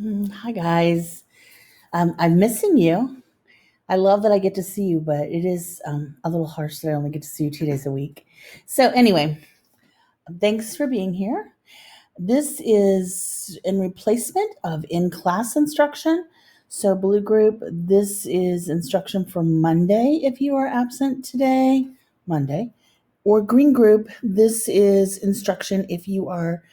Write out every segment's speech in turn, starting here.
Hi, guys. I'm missing you. I love that I get to see you, but it is a little harsh that I only get to see you 2 days a week. So, anyway, thanks for being here. This is in replacement of in class instruction. So, Blue Group, this is instruction for Monday if you are absent today, Monday. Or Green Group, this is instruction if you are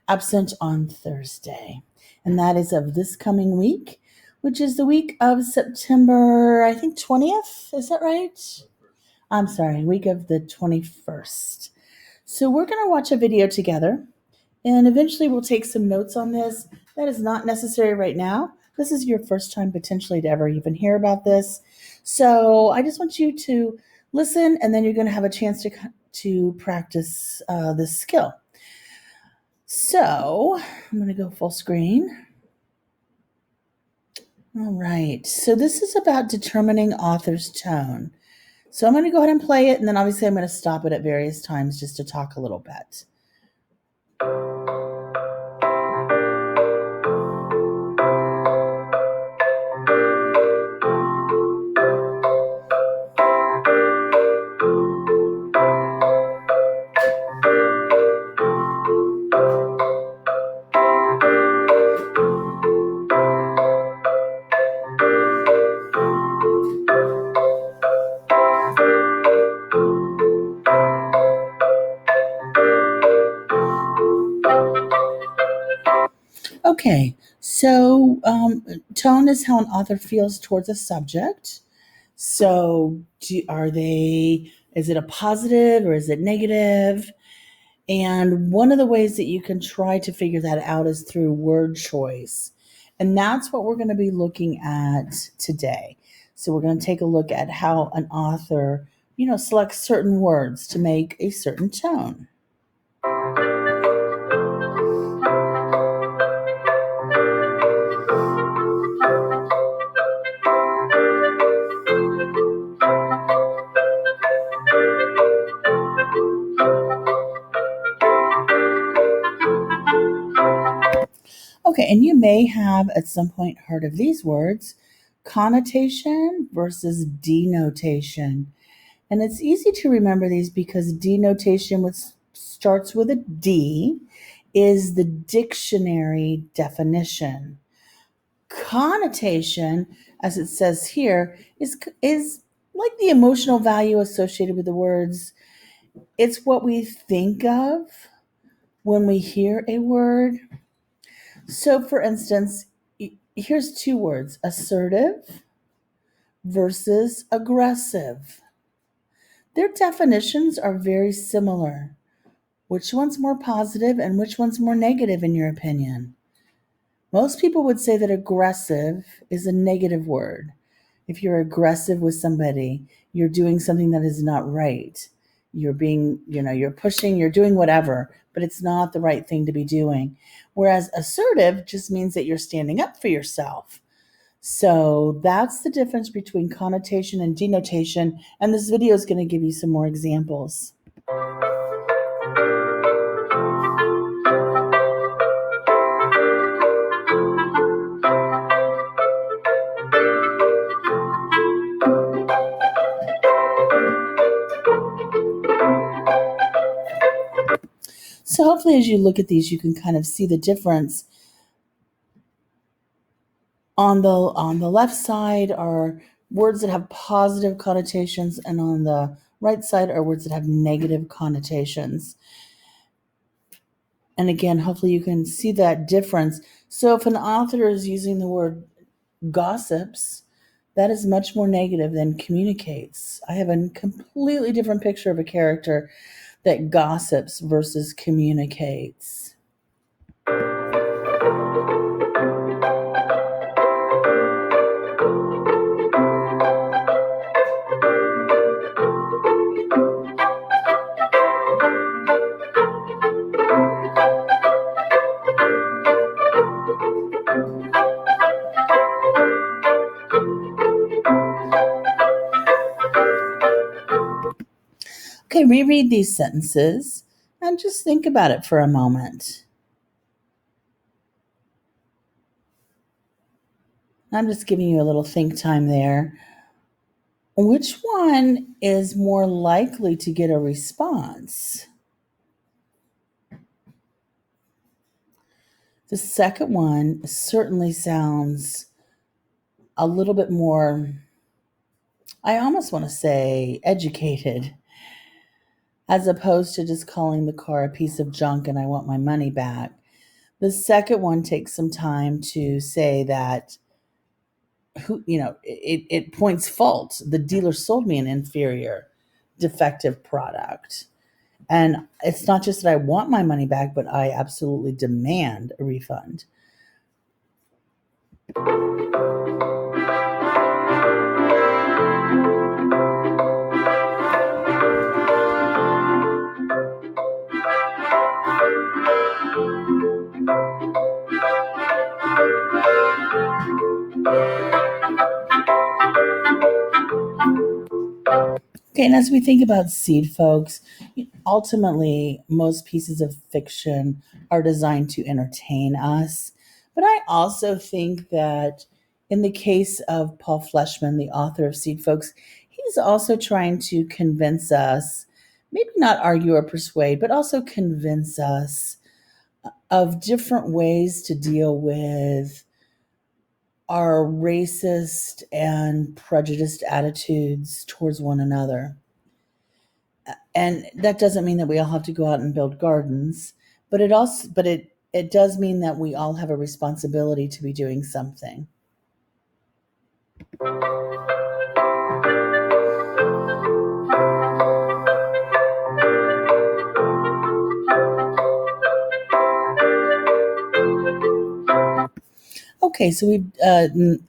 absent on Thursday. And that is of this coming week, which is the week of September, I think 20th. Is that right? I'm sorry, week of the 21st. So we're going to watch a video together and eventually we'll take some notes on this. That is not necessary right now. This is your first time potentially to ever even hear about this. So I just want you to listen and then you're going to have a chance to practice this skill. So I'm going to go full screen. All right. So this is about determining author's tone. So I'm going to go ahead and play it, and then obviously I'm going to stop it at various times just to talk a little bit. Okay, so tone is how an author feels towards a subject. So, is it a positive or is it negative? And one of the ways that you can try to figure that out is through word choice. And that's what we're going to be looking at today. So, we're going to take a look at how an author, selects certain words to make a certain tone. Okay, and you may have at some point heard of these words: connotation versus denotation. And it's easy to remember these because denotation, which starts with a D, is the dictionary definition. Connotation, as it says here, is like the emotional value associated with the words. It's what we think of when we hear a word. So, for instance, here's two words: assertive versus aggressive. Their definitions are very similar. Which one's more positive and which one's more negative, in your opinion? Most people would say that aggressive is a negative word. If you're aggressive with somebody, you're doing something that is not right. You're being, you're pushing, you're doing whatever, but it's not the right thing to be doing. Whereas assertive just means that you're standing up for yourself. So that's the difference between connotation and denotation. And this video is going to give you some more examples. So hopefully as you look at these, you can kind of see the difference. On the left side are words that have positive connotations, and on the right side are words that have negative connotations. And again, hopefully you can see that difference. So if an author is using the word gossips, that is much more negative than communicates. I have a completely different picture of a character that gossips versus communicates. Okay, reread these sentences and just think about it for a moment. I'm just giving you a little think time there. Which one is more likely to get a response? The second one certainly sounds a little bit more, I almost want to say, educated, as opposed to just calling the car a piece of junk and I want my money back. The second one takes some time to say that it points fault. The dealer sold me an inferior, defective product. And it's not just that I want my money back, but I absolutely demand a refund. Okay, and as we think about seed, folks, ultimately, most pieces of fiction are designed to entertain us. But I also think that in the case of Paul Fleshman, the author of Seed, folks, he's also trying to convince us, maybe not argue or persuade, but also convince us of different ways to deal with our racist and prejudiced attitudes towards one another. And that doesn't mean that we all have to go out and build gardens, but it does mean that we all have a responsibility to be doing something. Okay, so we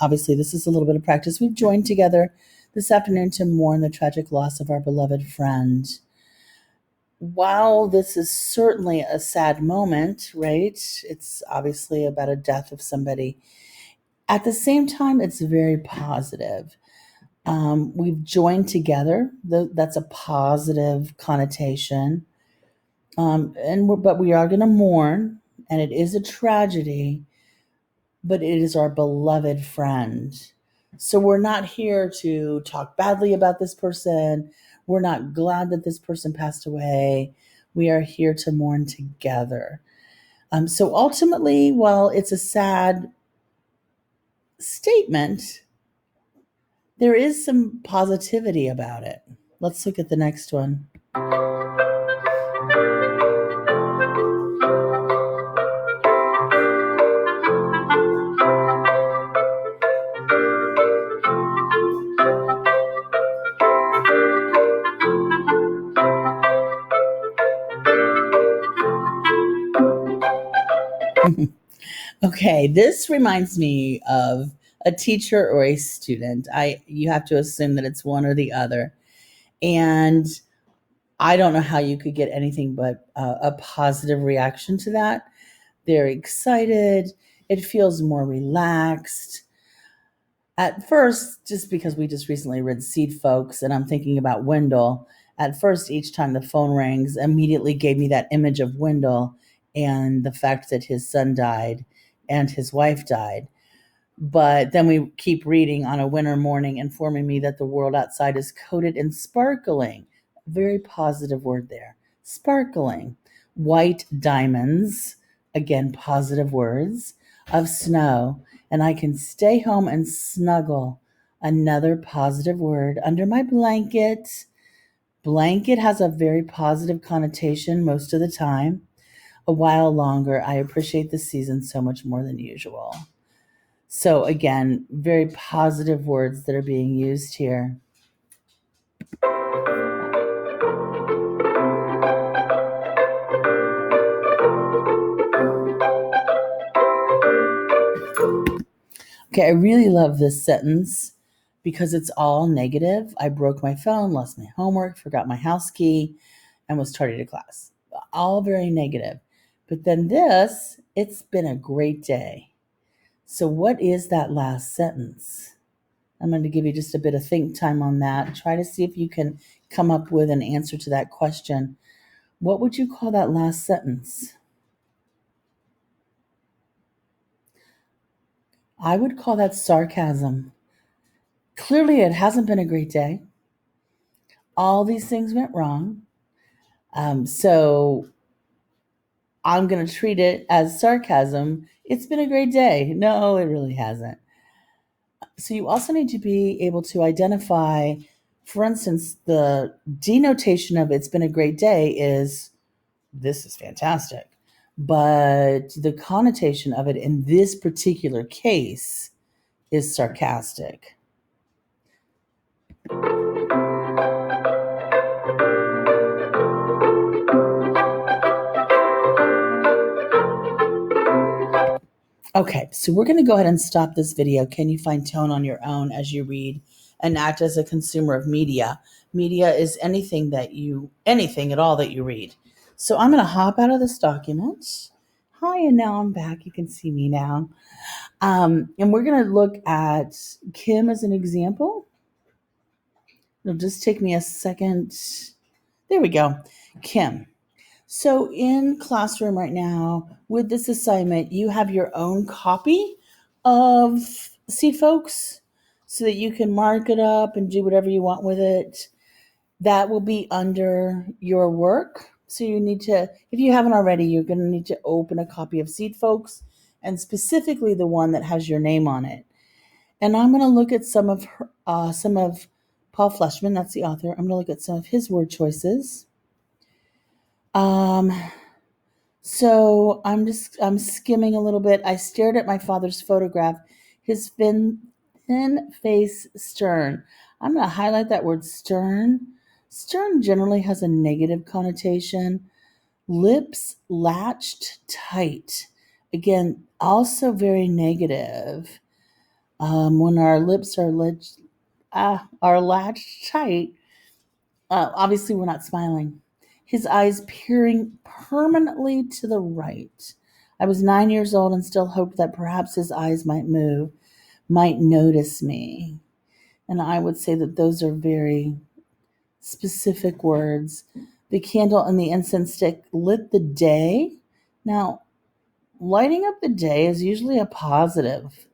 obviously this is a little bit of practice. We've joined together this afternoon to mourn the tragic loss of our beloved friend. While this is certainly a sad moment, right? It's obviously about a death of somebody. At the same time, it's very positive. We've joined together. That's a positive connotation. But we are going to mourn, and it is a tragedy, but it is our beloved friend. So we're not here to talk badly about this person. We're not glad that this person passed away. We are here to mourn together. So ultimately, while it's a sad statement, there is some positivity about it. Let's look at the next one. Okay, this reminds me of a teacher or a student. You have to assume that it's one or the other. And I don't know how you could get anything but a positive reaction to that. They're excited. It feels more relaxed. At first, just because we just recently read Seed Folks and I'm thinking about Wendell, at first, each time the phone rings, immediately gave me that image of Wendell and the fact that his son died and his wife died. But then we keep reading on a winter morning, informing me that the world outside is coated in sparkling. Very positive word there. Sparkling. White diamonds, again, positive words, of snow. And I can stay home and snuggle. Another positive word under my blanket. Blanket has a very positive connotation most of the time. A while longer, I appreciate the season so much more than usual. So again, very positive words that are being used here. Okay, I really love this sentence because it's all negative. I broke my phone, lost my homework, forgot my house key, and was tardy to class. All very negative. But then this, it's been a great day. So what is that last sentence? I'm going to give you just a bit of think time on that. Try to see if you can come up with an answer to that question. What would you call that last sentence? I would call that sarcasm. Clearly, it hasn't been a great day. All these things went wrong. So I'm going to treat it as sarcasm. It's been a great day. No, it really hasn't. So you also need to be able to identify, for instance, the denotation of it's been a great day is this is fantastic. But the connotation of it in this particular case is sarcastic. Okay, so we're going to go ahead and stop this video. Can you find tone on your own as you read and act as a consumer of media? Media is anything at all that you read. So I'm going to hop out of this document. Hi, and now I'm back. You can see me now. And we're going to look at Kim as an example. It'll just take me a second. There we go. Kim. So in Classroom right now, with this assignment, you have your own copy of Seed Folks so that you can mark it up and do whatever you want with it. That will be under your work. So you need to, if you haven't already, you're going to need to open a copy of Seed Folks, and specifically the one that has your name on it. And I'm going to look at some of Paul Fleshman, that's the author. I'm going to look at some of his word choices. So I'm skimming a little bit. I stared at my father's photograph, his thin face stern. I'm going to highlight that word stern. Stern generally has a negative connotation. Lips latched tight. Again, also very negative. When our lips are latched tight, obviously we're not smiling. His eyes peering permanently to the right. I was 9 years old and still hoped that perhaps his eyes might move, might notice me. And I would say that those are very specific words. The candle and the incense stick lit the day. Now, lighting up the day is usually a positive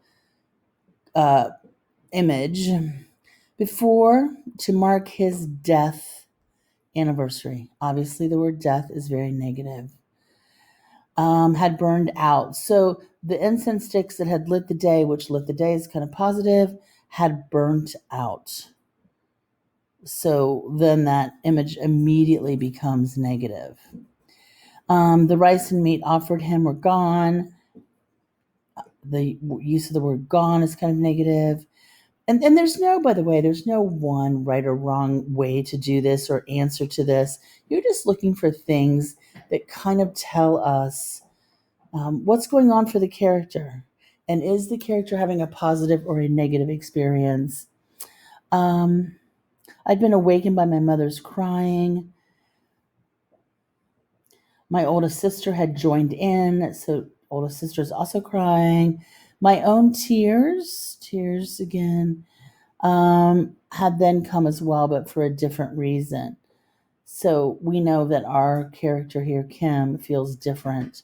image. Before, to mark his death anniversary. Obviously, the word death is very negative. Had burned out. So the incense sticks that had lit the day, which lit the day is kind of positive, had burnt out. So then that image immediately becomes negative. The rice and meat offered him were gone. The use of the word gone is kind of negative. And there's no, by the way, there's no one right or wrong way to do this or answer to this. You're just looking for things that kind of tell us what's going on for the character. And is the character having a positive or a negative experience? I'd been awakened by my mother's crying. My oldest sister had joined in, so oldest sister's also crying. My own tears again, had then come as well, but for a different reason. So we know that our character here, Kim, feels different.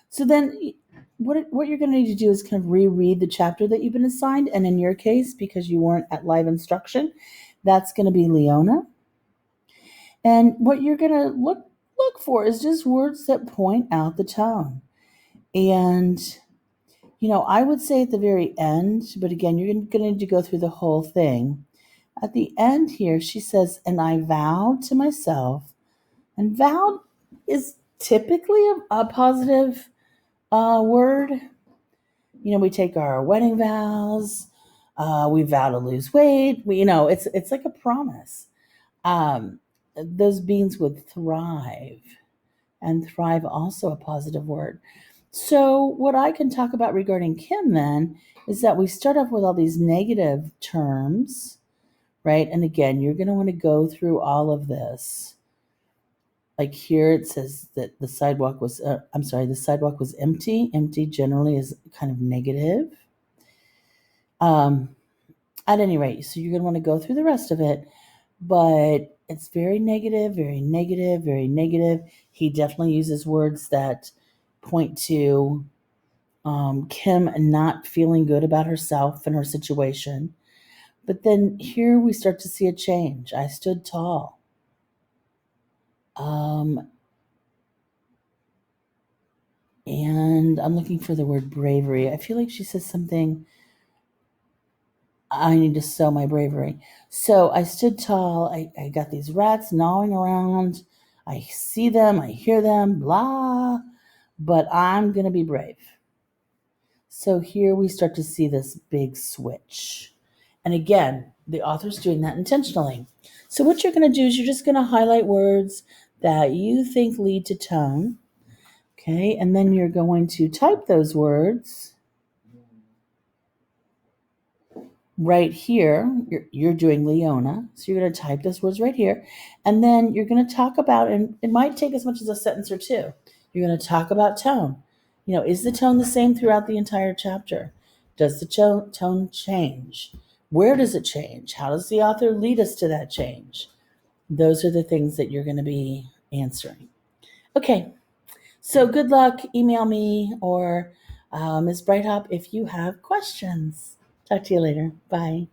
So then what you're going to need to do is kind of reread the chapter that you've been assigned. And in your case, because you weren't at live instruction, that's going to be Leona. And what you're going to look for is just words that point out the tone. And, I would say at the very end, but again, you're going to need to go through the whole thing. At the end here, she says, and I vowed to myself, and vowed is typically a positive word. We take our wedding vows. We vow to lose weight. It's like a promise. Those beings would thrive, and thrive also a positive word. So what I can talk about regarding Kim then is that we start off with all these negative terms, right? And again, you're going to want to go through all of this. Like here it says that the sidewalk was empty. Empty generally is kind of negative. At any rate, so you're going to want to go through the rest of it, but it's very negative, very negative, very negative. He definitely uses words that point to Kim not feeling good about herself and her situation. But then here we start to see a change. I stood tall. And I'm looking for the word bravery. I feel like she says something, I need to sow my bravery. So I stood tall. I got these rats gnawing around. I see them, I hear them, blah, but I'm going to be brave. So here we start to see this big switch. And again, the author's doing that intentionally. So what you're going to do is you're just going to highlight words that you think lead to tone. Okay, and then you're going to type those words right here. You're doing Leona, so you're going to type those words right here, and then you're going to talk about, and it might take as much as a sentence or two. You're going to talk about tone. Is the tone the same throughout the entire chapter? Does the tone change? Where does it change? How does the author lead us to that change? Those are the things that you're going to be answering. Okay, so good luck. Email me or Ms. Brighthop if you have questions. Talk to you later. Bye.